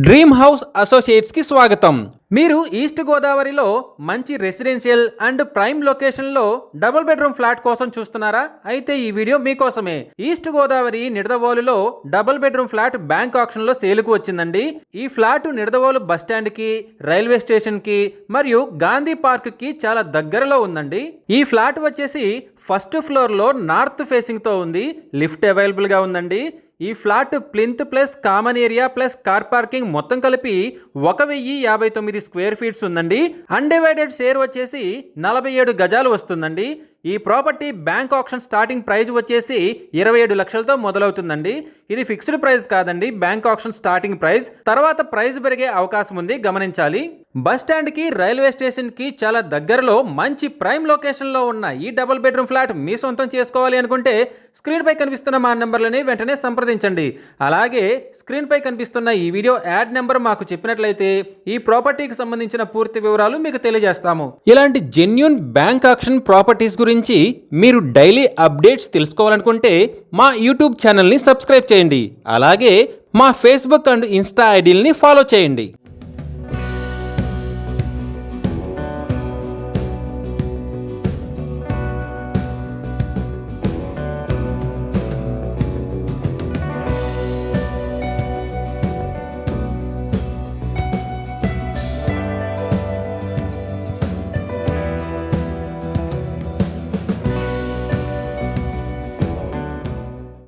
Dream house associates కి స్వాగతం. మీరు ఈస్ట్ గోదావరిలో మంచి రెసిడెన్షియల్ అండ్ ప్రైమ్ లొకేషన్లో డబుల్ బెడ్రూమ్ ఫ్లాట్ కోసం చూస్తున్నారా? అయితే ఈ వీడియో మీకోసమే. ఈస్ట్ గోదావరి నిడదవోలులో డబుల్ బెడ్రూమ్ ఫ్లాట్ బ్యాంక్ ఆక్షన్లో సేలుకు వచ్చిందండి. ఈ ఫ్లాట్ నిడదవోలు బస్టాండ్ కి, రైల్వే స్టేషన్ కి మరియు గాంధీ పార్క్ కి చాలా దగ్గరలో ఉందండి. ఈ ఫ్లాట్ వచ్చేసి ఫస్ట్ ఫ్లోర్ లో నార్త్ ఫేసింగ్ తో ఉంది. లిఫ్ట్ అవైలబుల్ గా ఉందండి. ఈ flat plinth plus common area plus car parking మొత్తం కలిపి 1059 స్క్వేర్ ఫీట్స్ ఉందండి. అన్డివైడెడ్ షేర్ వచ్చేసి 47 గజాలు వస్తుందండి. ఈ property bank auction starting price వచ్చేసి 27 లక్షలతో మొదలవుతుందండి. ఇది ఫిక్స్డ్ ప్రైస్ కాదండి, బ్యాంక్ ఆక్షన్ స్టార్టింగ్ ప్రైస్. తర్వాత ప్రైస్ పెరిగే అవకాశం ఉంది, గమనించాలి. బస్ స్టాండ్ కి, రైల్వే స్టేషన్ కి చాలా దగ్గరలో మంచి ప్రైమ్ లొకేషన్ లో ఉన్న ఈ డబుల్ బెడ్రూమ్ ఫ్లాట్ మీ సొంతం చేసుకోవాలి అనుకుంటే స్క్రీన్ పై కనిపిస్తున్న మా నెంబర్లని వెంటనే సంప్రదించండి. అలాగే స్క్రీన్ పై కనిపిస్తున్న ఈ వీడియో యాడ్ నెంబర్ మాకు చెప్పినట్లయితే ఈ ప్రాపర్టీకి సంబంధించిన పూర్తి వివరాలు మీకు తెలియజేస్తాము. ఇలాంటి జెన్యూన్ బ్యాంక్ ఆక్షన్ ప్రాపర్టీస్ గురించి మీరు డైలీ అప్డేట్స్ తెలుసుకోవాలనుకుంటే మా యూట్యూబ్ ఛానల్ని సబ్స్క్రైబ్ చేయండి. అలాగే మా ఫేస్బుక్ అండ్ ఇన్స్టా ఐడీలని ఫాలో చేయండి.